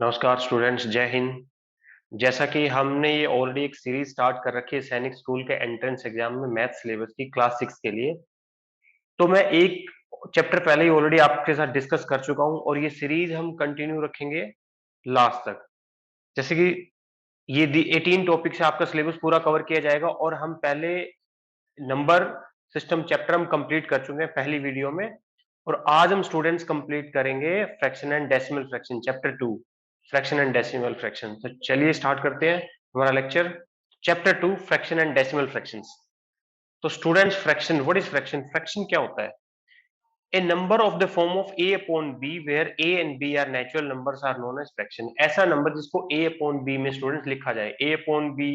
नमस्कार स्टूडेंट्स, जय हिंद। जैसा कि हमने ये ऑलरेडी एक सीरीज स्टार्ट कर रखी है सैनिक स्कूल के एंट्रेंस एग्जाम में मैथ सिलेबस की क्लास 6 के लिए। तो मैं एक चैप्टर पहले ही ऑलरेडी आपके साथ डिस्कस कर चुका हूं और ये सीरीज हम कंटिन्यू रखेंगे लास्ट तक। जैसे कि ये 18 टॉपिक से आपका सिलेबस पूरा कवर किया जाएगा और हम पहले नंबर सिस्टम चैप्टर हम कंप्लीट कर चुके हैं पहली वीडियो में। और आज हम स्टूडेंट्स कंप्लीट करेंगे fraction and decimal fraction chapter 2, fraction and decimal fraction. तो चलिए स्टार्ट करते हैं हमारा lecture. Chapter 2, fraction and decimal fractions. तो students, fraction, what is fraction? Fraction क्या होता है? A number of the form of a upon b where a and b are natural numbers are known as fraction. ऐसा number जिसको a upon b में students लिखा जाए। a upon b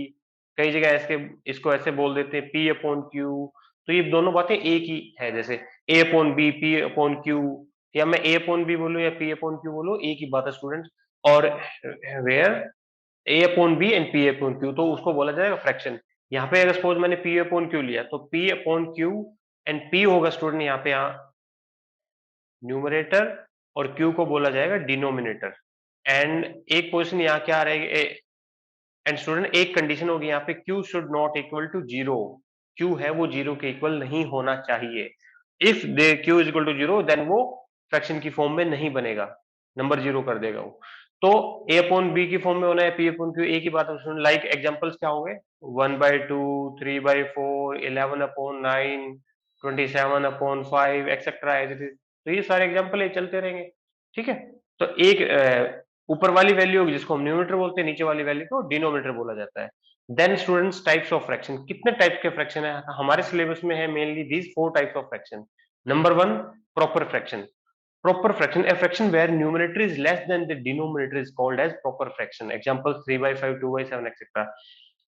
कई जगह ऐसे इसको ऐसे बोल देते हैं p अपॉन q। तो ये दोनों बातें एक ही है। जैसे a upon b, p upon q, या मैं a अपॉन b बोलूं या p अपॉन q बोलूं, एक ही बात है स्टूडेंट्स। और where a upon b and p upon q, तो उसको बोला जाएगा फ्रैक्शन। यहाँ पे अगर सपोज मैंने p अपॉन q लिया तो p upon q and p होगा स्टूडेंट यहाँ पे न्यूमरेटर और q को बोला जाएगा डिनोमिनेटर। एंड एक पोजीशन यहाँ क्या आ रहा है, एंड स्टूडेंट एक कंडीशन होगी यहाँ पे, q should not equal to zero. q है वो जीरो के इक्वल नहीं होना चाहिए। If they q is equal to zero then वो फ्रैक्शन की फॉर्म में नहीं बनेगा, नंबर जीरो कर देगा वो। तो a अपॉन बी की फॉर्म में होना है, p अपॉन q एक ही बात है। लाइक एग्जांपल्स क्या होंगे? 1/2, 3/4, 11/9, 27/5 एक्सेट्रा एज इट इज। तो ये सारे एग्जांपल ये चलते रहेंगे, ठीक है। तो एक ऊपर वाली वैल्यू होगी जिसको हम न्यूमरेटर बोलते हैं, नीचे वाली वैल्यू को डिनोमिनेटर बोला जाता है। Then students, types of fraction. कितने टाइप के फ्रैक्शन है हमारे सिलेबस में? है mainly these 4 types of fraction. Number 1, proper fraction. Proper fraction, a fraction where numerator is less than the denominator is called as proper fraction. Example 3/5, 2/7 etc.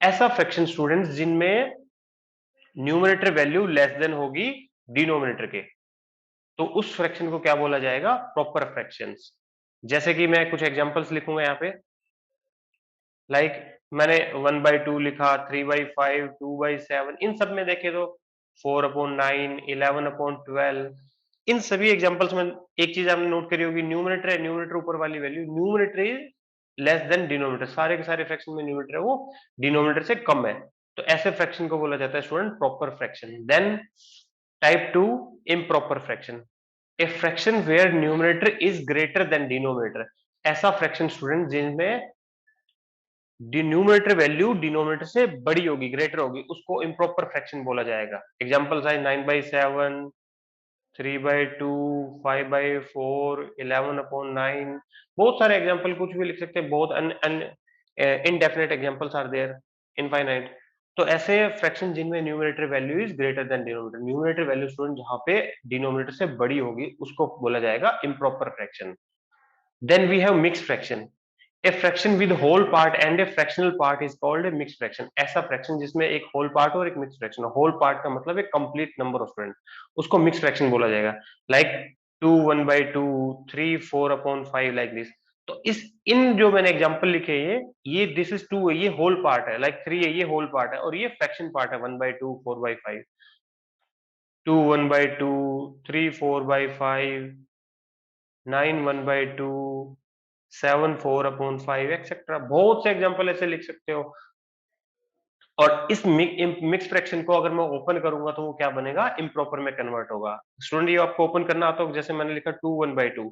ऐसा fraction students जिनमें numerator value less than होगी denominator के, तो उस fraction को क्या बोला जाएगा? Proper fractions. जैसे कि मैं कुछ एग्जांपल्स लिखूंगा यहाँ पे। लाइक मैंने 1/2 लिखा, 3/5, 2/7, इन सब में देखे तो 4/9, 11/12, इन सभी एग्जांपल्स में एक चीज आपने नोट करी होगी, न्यूमरेटर है, न्यूमरेटर ऊपर वाली value, numerator is less than denominator. सारे के सारे फ्रैक्शन में न्यूमरेटर है वो डिनोमिनेटर से कम है, तो ऐसे फ्रैक्शन को बोला जाता है student proper fraction. Then type 2, improper fraction. A fraction where numerator is greater than denominator. ऐसा फ्रैक्शन स्टूडेंट जिनमें न्यूमरेटर वैल्यू डिनोमिनेटर से बड़ी होगी, ग्रेटर होगी, उसको इम्प्रॉपर फ्रैक्शन बोला जाएगा। एग्जांपल्स है 9/7, 3/2, 5/4, 11/9। बहुत सारे एग्जांपल कुछ भी लिख सकते हैं, बहुत indefinite examples are there, infinite. तो ऐसे फ्रैक्शन जिनमें numerator value is greater than denominator, numerator value student जहां पे डिनोमिनेटर से बड़ी होगी, उसको बोला जाएगा improper fraction. Then we have mix fraction. A fraction with whole part and a fractional part is called a mix fraction. ऐसा fraction जिसमें एक होल पार्ट और एक मिक्स फ्रैक्शन। होल पार्ट का मतलब एक कंप्लीट नंबर ऑफ स्टूडेंट, उसको mix fraction बोला जाएगा। Like 2 1/2, 3 4/5, like this. तो इस इन जो मैंने एग्जांपल लिखे ये दिस इज 2 है, ये होल पार्ट है। लाइक 3 है, ये होल पार्ट है, और ये फ्रैक्शन पार्ट है 1/2, 4/5, 2 1/2, 3 4/5, 9 1/2, 7 4/5 एक्सेट्रा। बहुत से एग्जांपल ऐसे लिख सकते हो। और इस मिक्स फ्रैक्शन को अगर मैं ओपन करूंगा तो वो क्या बनेगा? इम्प्रॉपर में कन्वर्ट होगा। स्टूडेंट, ये आपको ओपन करना आता हो, जैसे मैंने लिखा 2 1/2,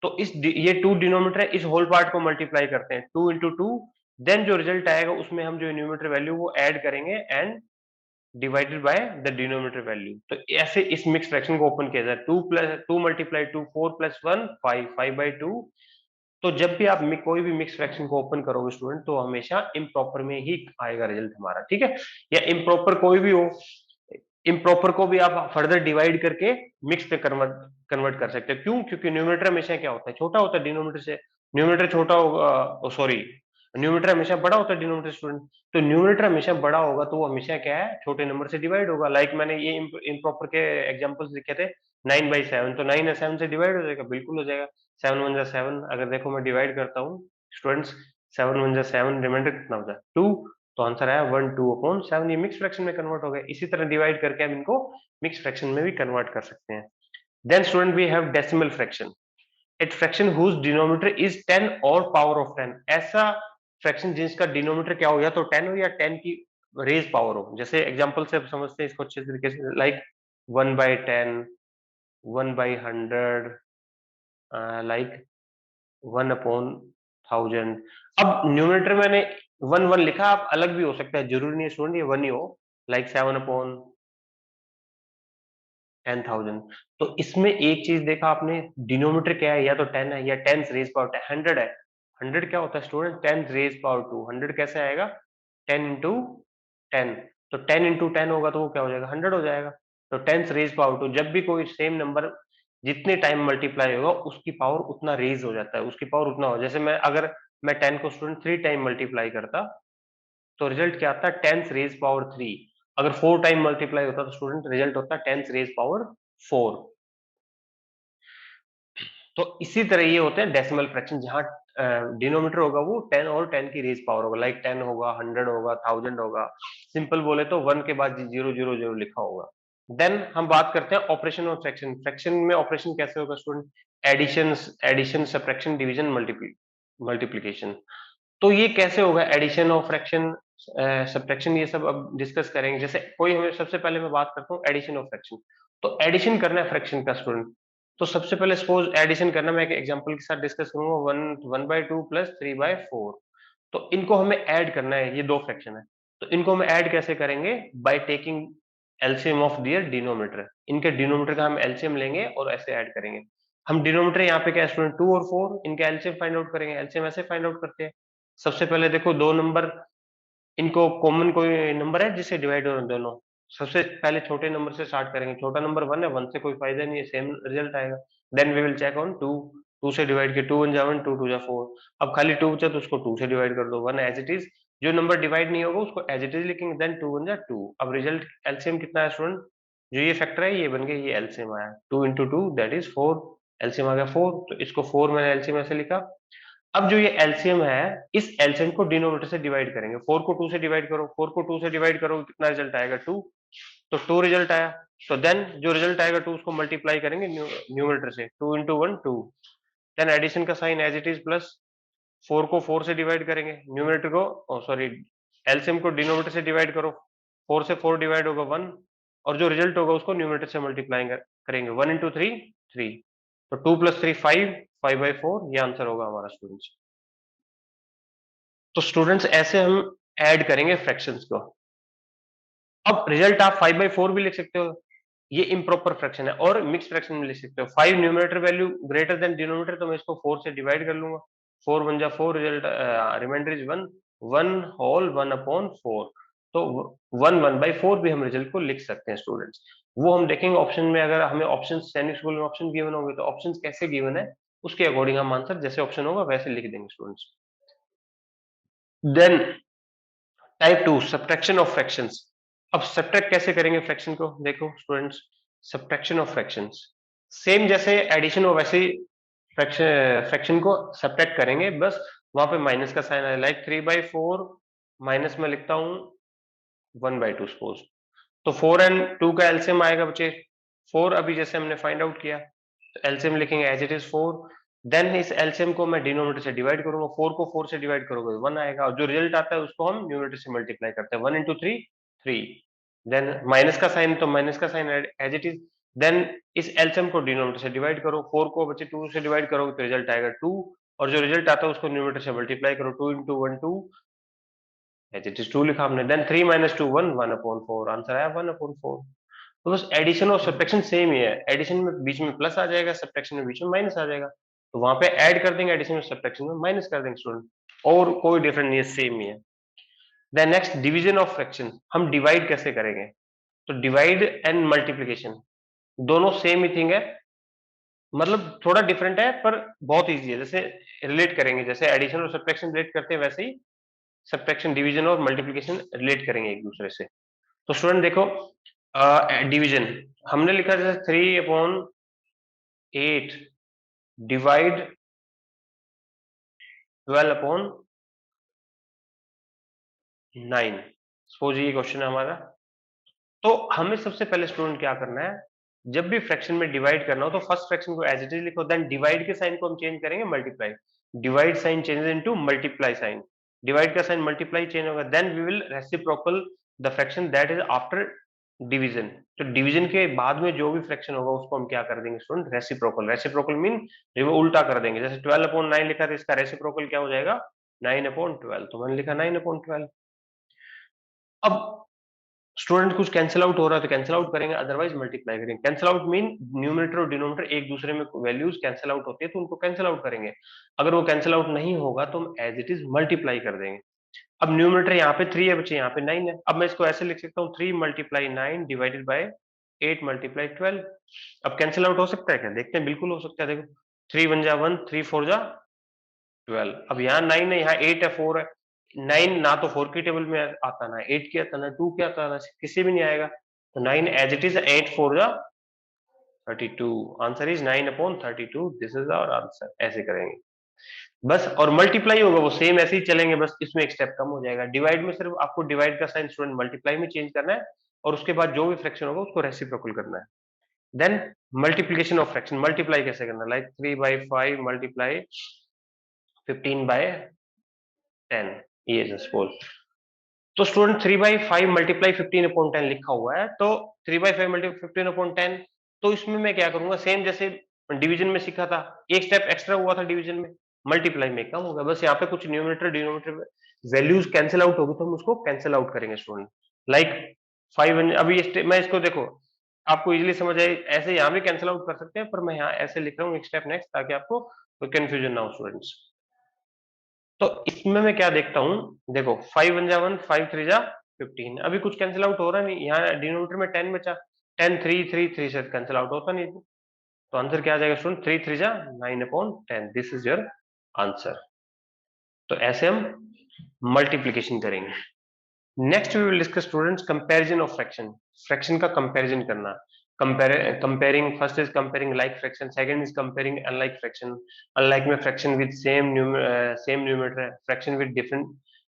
तो ये 2 डिनोमिनेटर है, इस होल पार्ट को मल्टीप्लाई करते हैं 2 इंटू 2, देन जो रिजल्ट आएगा उसमें हम जो न्यूमरेटर वैल्यू वो ऐड करेंगे and divided by the denominator value. तो ऐसे इस मिक्स फ्रैक्शन को ओपन किया जाए। 2 मल्टीप्लाई 2, 4 + 1 5, 5/2। तो जब भी आप कोई भी मिक्स फ्रैक्शन को ओपन करोगे स्टूडेंट, तो हमेशा इम्प्रॉपर में ही आएगा रिजल्ट हमारा, ठीक है। या इम्प्रॉपर कोई भी हो, इम्प्रॉपर को भी आप फर्दर डिवाइड करके मिक्स में कन्वर्ट कर सकते हो। क्यों? क्योंकि न्यूमरेटर हमेशा क्या होता है? छोटा होता है डिनोमिनेटर से। न्यूमरेटर छोटा होगा, सॉरी, न्यूमरेटर हमेशा बड़ा होता है डिनोमिनेटर स्टूडेंट। तो न्यूमरेटर हमेशा बड़ा होगा तो वो हमेशा क्या है? छोटे नंबर से डिवाइड होगा। लाइक मैंने ये इम्प्रॉपर के एग्जांपल्स लिखे थे 9/7, तो 9 7 से डिवाइड हो जाएगा, बिल्कुल हो जाएगा। 7 1 7, अगर देखो मैं डिवाइड करता हूँ स्टूडेंट्स, 7 1 7, रिमाइंडर कितना हो जाए 2। तो आंसर आया 1/2/7। ये मिक्स फ्रैक्शन में कन्वर्ट हो गए। इसी तरह डिवाइड करके हम इनको मिक्स फ्रैक्शन में भी कन्वर्ट कर सकते हैं। Then student we have decimal fraction, it fraction whose denominator is 10 और पावर ऑफ 10। ऐसा फ्रैक्शन जिसका डिनोमिनेटर क्या हो, या तो 10 हो या 10 की रेज पावर हो। जैसे एग्जांपल से आप समझते हैं इसको अच्छे तरीके से, लाइक 1/10, 1/100, लाइक 1/1000। अब न्यूमरेटर मैंने 1 1 लिखा, आप अलग भी हो सकता है, जरूरी नहीं है स्टूडेंट ये 1 ही हो, लाइक 7/10,000। तो इसमें एक चीज देखा आपने, डिनोमिनेटर क्या है, या तो 10 है या 10 रेज पावर 10, 100 है। 100 क्या होता है स्टूडेंट, 10 रेज पावर 2। 100 कैसे आएगा, 10 इंटू 10। तो 10 इंटू 10 होगा तो वो क्या हो जाएगा, 100 हो जाएगा। तो 10 रेज पावर 2, जब भी कोई सेम नंबर जितने टाइम मल्टीप्लाई होगा उसकी पावर उतना रेज हो जाता है, उसकी पावर उतना हो। जैसे मैं 10 को स्टूडेंट 3 टाइम मल्टीप्लाई करता तो रिजल्ट क्या आता है, 10 रेज पावर 3। अगर 4 टाइम मल्टीप्लाई होता तो स्टूडेंट रिजल्ट होता है 10 रेज पावर 4। तो इसी तरह ये होते हैं डेसिमल फ्रैक्शन, जहां डिनोमिनेटर होगा वो 10 और 10 की रेज पावर होगा, लाइक 10 होगा, 100 होगा, 1000 होगा। सिंपल बोले तो 1 के बाद 000 लिखा होगा। देन हम बात करते हैं ऑपरेशन और फ्रैक्शन। फ्रैक्शन में ऑपरेशन कैसे होगा student, addition, addition, subtraction, division, multiplication. तो ये कैसे होगा, एडिशन और फ्रैक्शन, सब्ट्रैक्शन, ये सब अब डिस्कस करेंगे। जैसे कोई हमें, सबसे पहले मैं बात करता हूँ एडिशन और फ्रैक्शन। तो एडिशन करना है फ्रैक्शन का स्टूडेंट, तो सबसे पहले सपोज एडिशन करना, मैं एक एग्जांपल के साथ डिस्कस करूंगा। 1/2 प्लस 3/4। तो इनको हमें ऐड करना है, ये दो फ्रैक्शन है। तो इनको हम ऐड कैसे करेंगे, by taking LCM of their denominator. इनके डिनोमिनेटर का हम एलसीएम लेंगे और ऐसे ऐड करेंगे। हम डिनोमिनेटर यहाँ पे क्या है स्टूडेंट, 2 और 4, इनका एलसीएम फाइंड आउट करेंगे। एलसीएम ऐसे फाइंड आउट करते हैं। सबसे पहले देखो दो नंबर, इनको कॉमन कोई नंबर है जिससे डिवाइड हो रहे हैं दोनों। सबसे पहले छोटे नंबर से स्टार्ट करेंगे, छोटा नंबर 1 है, 1 से कोई फायदा नहीं है, सेम रिजल्ट आएगा। Then we will check on 2, 2 से डिवाइड किया, 2 1 जा 1, 2 2 जा 4। अब खाली 2 बचा तो उसको 2 से डिवाइड कर दो, 1 एज इट इज। जो नंबर डिवाइड नहीं होगा उसको एज इट इज लिखेंगे, देन 2 1 जा 2। अब रिजल्ट एलसीएम कितना है स्टूडेंट, जो ये फैक्टर है ये बन गया, ये एलसीएम आया 2 इंटू 2 दैट इज 4। एलसीएम आ गया 4, तो इसको 4 मैंने एलसीएम ऐसे लिखा। अब जो ये एलसीएम है, इस एलसीएम को डिनोमिनेटर से डिवाइड करेंगे। 4 को 2 से डिवाइड करो, 4 को 2 से डिवाइड करो, कितना रिजल्ट आएगा, 2। तो 2 रिजल्ट आया। तो देन जो रिजल्ट आएगा 2 उसको मल्टीप्लाई करेंगे न्यूमरेटर से, 2 इंटू 1 2। देन एडिशन का sign as it is plus, 4 को 4 से डिवाइड करेंगे, न्यूमरेटर को सॉरी एलसीएम को डिनोमिनेटर से डिवाइड करो। 4 से 4 डिवाइड होगा 1, और जो रिजल्ट होगा उसको न्यूमरेटर से मल्टीप्लाई करेंगे। 1 इंटू 3 3। तो 2 प्लस 3 5, 5/4 ये आंसर होगा हमारा स्टूडेंट्स। तो स्टूडेंट्स ऐसे हम ऐड करेंगे फ्रैक्शंस को। अब रिजल्ट आप 5/4 भी लिख सकते हो, ये इम्प्रॉपर फ्रैक्शन है, और मिक्स फ्रैक्शन में लिख सकते हो। 5 numerator value greater than denominator, तो मैं इसको 4 से डिवाइड कर लूंगा। 4 1 जा 4, रिजल्ट रिमाइंडर इज 1, 1 होल 1/4। तो 1/4 भी हम रिजल्ट को लिख सकते हैं स्टूडेंट्स। वो हम देखेंगे ऑप्शन में, अगर हमें ऑप्शन सैनिक स्कूल में ऑप्शन गिवन होंगे तो ऑप्शन कैसे गिवन है उसके अकॉर्डिंग हम आंसर जैसे ऑप्शन होगा वैसे लिख देंगे students. Then type 2 subtraction of fractions. अब सब्ट्रैक्ट कैसे करेंगे फ्रैक्शन को, देखो students, subtraction of fractions same जैसे एडिशन हो वैसे ही फ्रैक्शन फ्रैक्शन को सब्ट्रैक्ट करेंगे, बस वहां पे माइनस का साइन है, लाइक 3/4 माइनस में लिखता हूं 1/2 सपोज। तो 4 एंड 2 का एलसीएम आएगा बच्चे 4, अभी जैसे हमने फाइंड आउट किया, तो एलसीएम लिखेंगे एज इट इज 4। देन इस एलसीएम को मैं डिनोमिनेटर से डिवाइड करूंगा, 4 को 4 से डिवाइड करोगे 1 आएगा, और जो रिजल्ट आता है उसको हम न्यूमरेटर से मल्टीप्लाई करते हैं, 1 इंटू 3 3। देन माइनस का साइन, तो माइनस का sign as it is. Then इस एलसीएम को डिनोमिनेटर से डिवाइड करो, 4 को बच्चे 2 से डिवाइड करोगे तो रिजल्ट आएगा 2, और जो रिजल्ट आता है उसको न्यूमरेटर से मल्टीप्लाई करो, 2 इंटू 1 2, एज इट इज 2 लिखा हमने। देन 3 माइनस 2 1, 1/4 आंसर आया 1/4। तो बस एडिशन और सब्ट्रैक्शन सेम ही है, एडिशन में बीच में प्लस आ जाएगा, सब्ट्रैक्शन में बीच में माइनस आ जाएगा। तो वहां पे ऐड कर देंगे, एडिशन और सब्ट्रैक्शन में माइनस कर देंगे स्टूडेंट, और कोई डिफरेंस नहीं है, सेम ही है। Then next division of fraction, हम डिवाइड कैसे करेंगे, तो डिवाइड एंड मल्टीप्लीकेशन दोनों सेम ही थिंग है, मतलब थोड़ा डिफरेंट है पर बहुत ईजी है। जैसे रिलेट करेंगे, जैसे एडिशन और सब्ट्रैक्शन रिलेट करते हैं वैसे ही सब्ट्रैक्शन, डिवीजन और मल्टीप्लीकेशन रिलेट करेंगे एक दूसरे से। तो स्टूडेंट देखो, डिवीजन हमने लिखा जैसे 3/8 डिवाइड 12/, 9। सपोज ये क्वेश्चन है हमारा। तो हमें सबसे पहले स्टूडेंट क्या करना है, जब भी फ्रैक्शन में डिवाइड करना हो तो फर्स्ट फ्रैक्शन को एज इट इज लिखो, देन डिवाइड के साइन को हम चेंज करेंगे multiply. Divide sign changes into multiply sign. Divide का साइन मल्टीप्लाई चेंज होगा, then we will reciprocal the fraction that is after division. तो डिवीजन के बाद में जो भी फ्रैक्शन होगा उसको हम क्या कर देंगे स्टूडेंट, रेसिप्रोकल। रेसिप्रोकल मीन वो उल्टा कर देंगे। जैसे 12/9 लिखा था, इसका रेसिप्रोकल क्या हो जाएगा, 9/12। तो मैंने लिखा 9/12। अब स्टूडेंट कुछ कैंसिल आउट हो रहा है तो कैंसिल आउट करेंगे, अदरवाइज मल्टीप्लाई करेंगे। कैंसिल आउट मीन न्यूमरेटर और डिनोमिनेटर एक दूसरे में वैल्यूज कैंसिल आउट होती है तो उनको कैंसिल आउट करेंगे। अगर वो कैंसिल आउट नहीं होगा तो हम एज इट इज मल्टीप्लाई कर देंगे। अब न्यूमरेटर यहाँ पे 3 है बच्चे, यहाँ पे 9 है। अब मैं इसको ऐसे लिख सकता हूँ 3 × 9 डिवाइडेड बाय 8 × 12। अब कैंसिल आउट हो सकता है क्या, देखते हैं। बिल्कुल हो सकता है, देखो 3 1 जा 1, 3 4 जा 12। अब यहाँ 9 है, यहाँ 8 है, 4 है। 9 ना तो 4 की टेबल में आता, ना 8 की आता, ना 2 की आता, ना किसी भी नहीं आएगा। तो 9 एज इट इज, 8 4 जा 32। Answer is 9/32। This is our answer. ऐसे करेंगे बस। और मल्टीप्लाई होगा वो सेम ऐसे ही चलेंगे, बस इसमें एक स्टेप कम हो जाएगा। डिवाइड में सिर्फ आपको डिवाइड का साइन स्टूडेंट मल्टीप्लाई में चेंज करना है, और उसके बाद जो भी फ्रैक्शन होगा उसको रेसिप्रोकल करना है। Then multiplication of fraction, multiply कैसे करना है, लाइक 3/5 मल्टीप्लाई 15/10, ये सपोज। तो स्टूडेंट 3/5 मल्टीप्लाई 15/10 लिखा हुआ है, तो 3/5 मल्टीप्लाई 15/10। तो इसमें मैं क्या करूंगा, सेम जैसे डिवीजन में सीखा था, एक स्टेप एक्स्ट्रा हुआ था डिवीजन में, मल्टीप्लाई में कम होगा। बस यहाँ पे कुछ numerator denominator values cancel out होगी तो हम उसको कैंसिल आउट करेंगे स्टूडेंट। लाइक 5, अभी मैं इसको देखो आपको इजीली समझ आए, ऐसे यहाँ भी कैंसिल आउट कर सकते हैं, पर मैं यहाँ ऐसे लिख रहा हूँ एक स्टेप नेक्स्ट, ताकि आपको कोई कंफ्यूजन ना हो स्टूडेंट्स। तो इसमें मैं क्या देखता हूँ, देखो 5 1 जा 1, 5 3 जा 15। अभी कुछ कैंसिल आउट हो रहा नहीं, यहाँ डिनोमिनेटर में 10 बचा। 10 3 3 3 से कैंसिल आउट होता नहीं। तो आंसर क्या आ जाएगा स्टूडेंट, 3 3 जा 9/10। This is your answer. तो ऐसे हम मल्टीप्लीकेशन करेंगे। Next we will discuss students comparison of fraction. Fraction का कंपैरिजन करना। Comparing, first is comparing like fraction, second is comparing unlike fraction. Unlike में fraction with same numerator, fraction with different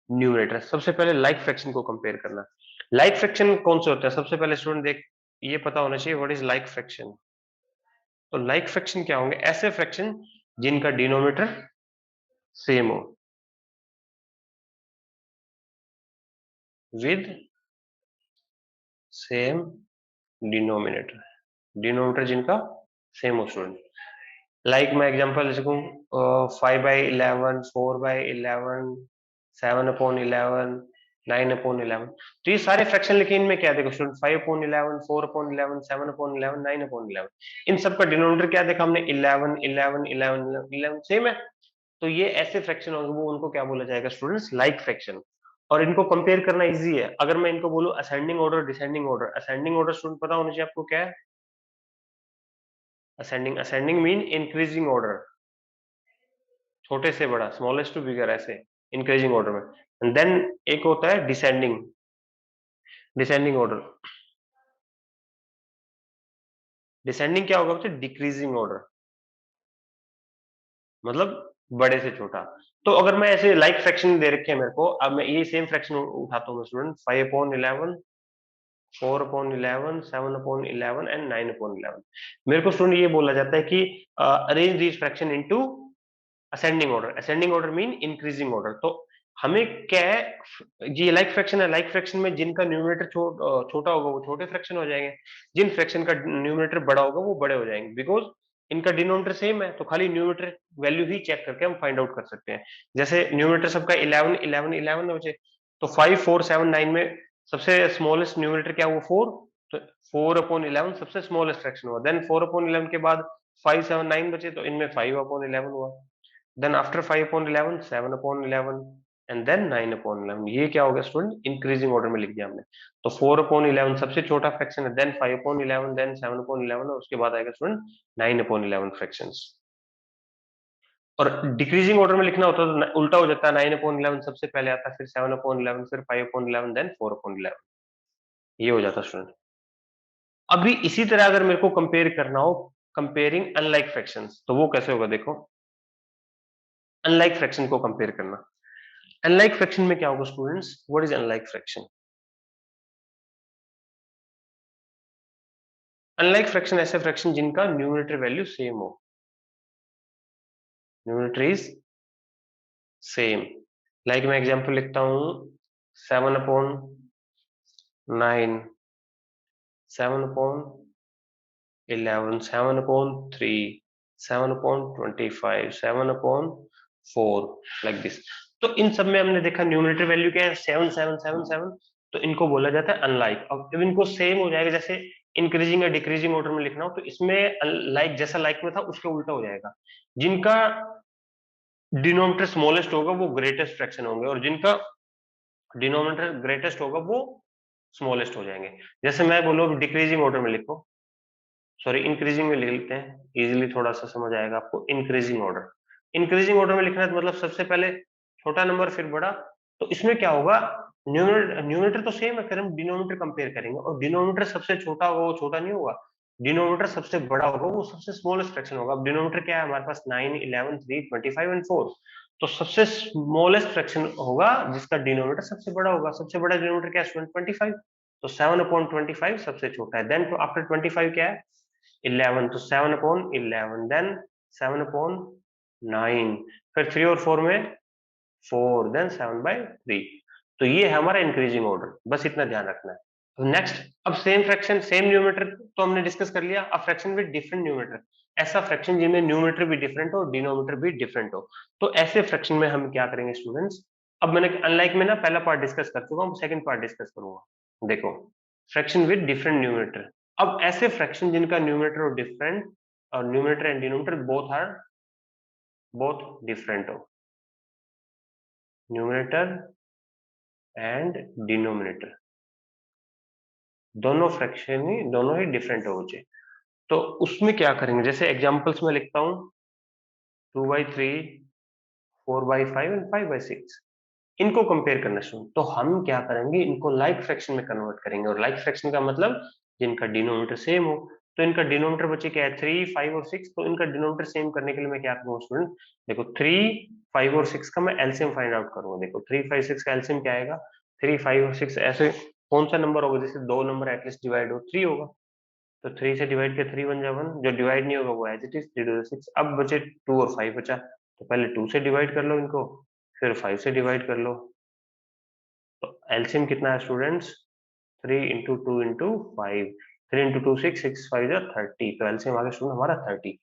numerator. सबसे पहले like fraction को compare करना। Like fraction कौन से होता है, सबसे पहले स्टूडेंट देख ये पता होना चाहिए व्हाट इज लाइक फ्रैक्शन। तो लाइक फ्रैक्शन क्या होंगे, ऐसे फ्रैक्शन जिनका डिनोमिनेटर सेम हो विद सेम डिनोमिनेटर। डिनोमिनेटर जिनका सेम हो स्टूडेंट। लाइक मैं एग्जांपल लिखूं 5/11, 4/11, 7/11, 9/11। तो ये सारे फ्रैक्शन लिखे, इनमें क्या देखो स्टूडेंट, 5/11, 4/11, 7/11, 9/11। इन सब का डिनोमिनेटर क्या देखा हमने, 11 11 11 11 सेम है। तो ये ऐसे फ्रैक्शन होंगे, वो उनको क्या बोला जाएगा स्टूडेंट्स, लाइक फ्रैक्शन। और इनको कंपेयर करना इजी है। अगर मैं इनको बोलूं ascending order, descending order. Ascending order student पता होना चाहिए आपको क्या है, ascending. Ascending mean increasing order, छोटे से बड़ा, स्मॉलेस्ट टू बिगर, ऐसे इंक्रीजिंग ऑर्डर में। एंड देन एक होता है डिसेंडिंग, डिसेंडिंग ऑर्डर। डिसेंडिंग क्या होगा बच्चे, डिक्रीजिंग ऑर्डर, मतलब बड़े से छोटा। तो अगर मैं ऐसे लाइक फ्रैक्शन दे रखे हैं मेरे को, अब मैं ये सेम फ्रैक्शन उठाता हूँ स्टूडेंट, 5/11, 4/11, 7/11 एंड 9/11। मेरे को स्टूडेंट ये बोला जाता है कि arrange these fraction into ascending order. Ascending order mean increasing order. तो हमें क्या है, ये लाइक फ्रैक्शन है, लाइक फ्रैक्शन में जिनका न्यूमरेटर छोटा होगा वो छोटे फ्रैक्शन हो जाएंगे, जिन फ्रैक्शन का न्यूमरेटर बड़ा होगा वो बड़े हो जाएंगे, बिकॉज इनका डिनोमिनेटर सेम है। तो खाली न्यूमरेटर वैल्यू ही चेक करके हम फाइंड आउट कर सकते हैं। जैसे न्यूमरेटर सबका 11 11 11 है बचे, तो 5 4 7 9 में सबसे स्मॉलेस्ट न्यूमरेटर क्या हुआ, 4। तो 4/11 सबसे स्मॉलेस्ट फ्रैक्शन हुआ। देन 4/11 के बाद 5 7 9 बचे, तो इनमें 5/11 हुआ। Then after 5/11, 7/11 and then 9/11। ये क्या हो गया स्टूडेंट, इंक्रीजिंग ऑर्डर में लिख दिया हमने। तो 4/11 सबसे छोटा फ्रैक्शन है, देन 5/11, देन 7/11, और उसके बाद आएगा स्टूडेंट 9/11 फ्रैक्शंस। और डिक्रीजिंग ऑर्डर में लिखना होता है तो उल्टा हो जाता है, 9/11 सबसे पहले आता है, फिर 7/11, फिर 5/11, देन 4/11। ये हो जाता है स्टूडेंट। अभी इसी तरह अगर मेरे को कंपेयर करना हो, कंपेयरिंग अनलाइक फ्रैक्शंस, तो वो कैसे होगा देखो, अनलाइक फ्रैक्शन को कंपेयर करना। अनलाइक फ्रैक्शन में क्या होगा students? What is unlike fraction? Unlike fraction ऐसे फ्रैक्शन जिनका न्यूमरेटर वैल्यू सेम हो, न्यूमरेटर इज सेम। लाइक मैं एग्जांपल लिखता हूं 7/9, 7/11, 7/3, 7/25, 7/4, लाइक दिस। तो इन सब में हमने देखा न्यूमरेटर वैल्यू क्या है, 7 7 7 7। तो इनको बोला जाता है अनलाइक। अब जब इनको सेम हो जाएगा, जैसे इंक्रीजिंग या डिक्रीजिंग ऑर्डर में लिखना हो, तो इसमें लाइक जैसा लाइक में था उसके उल्टा हो जाएगा। जिनका डिनोमिनेटर स्मॉलेस्ट होगा वो ग्रेटेस्ट फ्रैक्शन होंगे, और जिनका डिनोमिनेटर ग्रेटेस्ट होगा वो स्मॉलेस्ट हो जाएंगे। जैसे मैं बोलूँ डिक्रीजिंग ऑर्डर में लिखो, सॉरी इंक्रीजिंग में लिख लेते हैं, इजीली थोड़ा सा समझ आएगा आपको। इंक्रीजिंग ऑर्डर, इंक्रीजिंग ऑर्डर में लिखना है तो मतलब सबसे पहले छोटा नंबर फिर बड़ा। तो इसमें क्या होगा, न्यूमरेटर तो सेम है, फिर हम डिनोमिनेटर कंपेयर करेंगे, और डिनोमिनेटर सबसे छोटा होगा वो छोटा नहीं होगा, डिनोमिनेटर सबसे बड़ा होगा वो सबसे स्मॉलेस्ट फ्रैक्शन होगा। अब डिनोमिनेटर क्या है हमारे पास, 9, 11, 3, 25 एंड 4। तो सबसे स्मॉलेस्ट फ्रैक्शन होगा जिसका डिनोमिनेटर सबसे बड़ा होगा। सबसे बड़ा डिनोमिनेटर क्या है, 25। तो 7/25 सबसे छोटा है। देन आफ्टर 25 क्या है, 11। तो 7/11, देन 7/9, फिर 3 और 4 में 4, देन 7/3। तो ये है हमारा इंक्रीजिंग ऑर्डर, बस इतना ध्यान रखना है। तो नेक्स्ट, अब सेम फ्रैक्शन सेम न्यूमरेटर तो हमने डिस्कस कर लिया। अब फ्रैक्शन विद डिफरेंट न्यूमरेटर, ऐसा फ्रैक्शन जिनमें न्यूमरेटर भी डिफरेंट हो, डिनोमिनेटर भी डिफरेंट हो। तो ऐसे फ्रैक्शन में हम क्या करेंगे स्टूडेंट्स? अब मैंने अनलाइक में ना पहला पार्ट डिस्कस कर चुका हूँ, सेकंड पार्ट डिस्कस करूंगा। देखो, फ्रैक्शन विद डिफरेंट न्यूमरेटर। अब ऐसे फ्रैक्शन जिनका न्यूमरेटर और डिफरेंट, और numerator and denominator both different हो, न्यूमरेटर एंड डिनोमिनेटर दोनों ही डिफरेंट हो चाहिए। तो उसमें क्या करेंगे, जैसे एग्जांपल्स में लिखता हूं 2/3, 4/5 एंड 5/6। इनको कंपेयर करना शुरू, तो हम क्या करेंगे, इनको लाइक फ्रैक्शन में कन्वर्ट करेंगे। और लाइक फ्रैक्शन का मतलब जिनका डिनोमिनेटर सेम हो। तो इनका डिनोमिनेटर बचे क्या है, 3, 5 और 6। तो इनका डिनोमिनेटर सेम करने के लिए मैं क्या करूंगा स्टूडेंट, देखो 3, 5 और 6 का मैं एलसीएम फाइंड आउट करूंगा। देखो 3, 5, 6 का एलसीएम क्या आएगा, 3, 5 और 6 ऐसे कौन सा नंबर होगा जिससे दो नंबर एटलीस्ट डिवाइड हो, 3 होगा। तो 3 से डिवाइड किया 3 1 जा 1, जो डिवाइड नहीं होगा वो एज इट इज 3 2 6। अब बचे 2 और 5 बचा, तो पहले 2 से डिवाइड कर लो इनको, फिर 5 से डिवाइड कर लो। तो एलसीएम कितना है स्टूडेंट्स, 3 इंटू 2 इंटू 5, 3 इंटू 2 6, 6 5 जा 30। तो एलसीएम आ गया स्टूडेंट हमारा 30।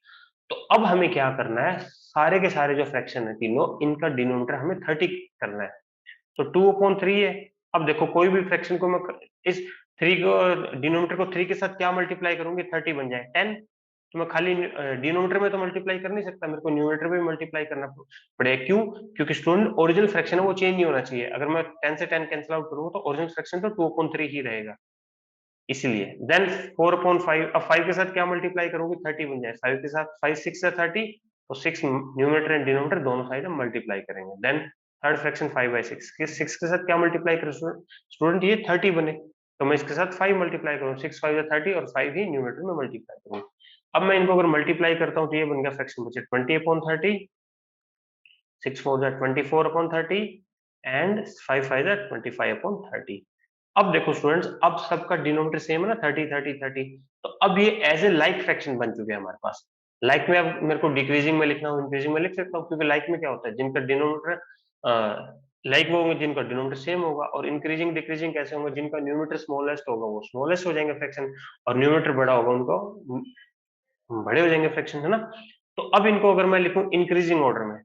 तो अब हमें क्या करना है, सारे के सारे जो फ्रैक्शन है तीनों, इनका डिनोमिनेटर हमें 30 करना है। तो 2/3 है। अब देखो कोई भी फ्रैक्शन को मैं इस 3 को, डिनोमिनेटर को 3 के साथ क्या मल्टीप्लाई करूंगी, 30 बन जाए 10। तो मैं खाली डिनोमिनेटर में तो मल्टीप्लाई कर नहीं सकता, मेरे को न्यूमरेटर में मल्टीप्लाई करना पड़ेगा। क्यों? क्योंकि स्टूडेंट ओरिजिनल फ्रैक्शन है वो चेंज नहीं होना चाहिए। अगर मैं 10 से 10 कैंसिल आउट करूंगा तो ओरिजिनल फ्रैक्शन तो 2/3 ही रहेगा, इसलिए। देन 4/5, अब 5 के साथ क्या मल्टीप्लाई करोगे, 30 बन जाए। 5 के साथ 5 6 से 30, तो 6 न्यूमरेटर एंड डिनोमिनेटर दोनों साइड हम मल्टीप्लाई करेंगे। देन थर्ड फ्रैक्शन 5/6, 6 के साथ क्या मल्टीप्लाई करें स्टूडेंट, ये 30 बने। तो मैं इसके साथ 5 मल्टीप्लाई करूँ, 6 5 या 30, और 5 ही न्यूमरेटर में मल्टीप्लाई करूँ। अब मैं इनको अगर मल्टीप्लाई करता हूँ तो ये बन गया फ्रैक्शन बचे 20/30, 6 4 जा 24/30 एंड 5 5 जा 25/30। अब देखो स्टूडेंट्स, अब सबका डिनोमिनेटर सेम है ना, 30 30 30। तो अब ये एज ए लाइक फ्रैक्शन बन चुके हैं हमारे पास। लाइक में अब मेरे को डिक्रीजिंग में लिखना हो, इंक्रीजिंग में लिख सकता हूँ, क्योंकि लाइक में क्या होता है, जिनका डिनोमिनेटर लाइक वो होंगे जिनका डिनोमिनेटर सेम होगा। और इंक्रीजिंग डिक्रीजिंग कैसे होंगे, जिनका न्यूमरेटर स्मॉलेस्ट होगा वो स्मॉलेस्ट हो जाएंगे फ्रैक्शन, और न्यूमरेटर बड़ा होगा उनको बड़े हो जाएंगे फ्रैक्शन, है ना। तो अब इनको अगर मैं लिखूं इंक्रीजिंग ऑर्डर में,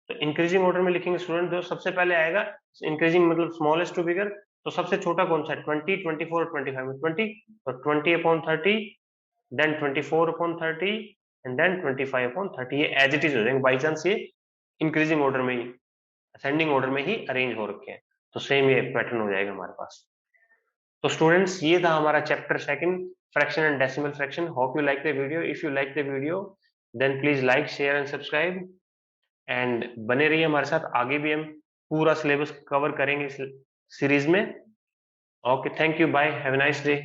तो इंक्रीजिंग ऑर्डर में लिखेंगे स्टूडेंट, जो सबसे पहले आएगा इंक्रीजिंग मतलब स्मॉलेस्ट टू बिगर, तो सबसे छोटा कौन सा है, 20, 24 और 25 में 20। तो 20/30, देन 24/30 एंड देन 25/30। ये एज इट इज हो जाएंगे, बाई चांस ये इंक्रीजिंग ऑर्डर में ही, असेंडिंग ऑर्डर में ही अरेंज हो रखे हैं, तो सेम ये पैटर्न हो जाएगा हमारे पास। तो स्टूडेंट्स ये था हमारा chapter second, fraction and decimal fraction. Hope you like the video. If you like the video then please like share and subscribe, and बने रहिए हमारे साथ, आगे भी हम पूरा सिलेबस कवर करेंगे इस सीरीज में। Okay, thank you, bye, have a nice day.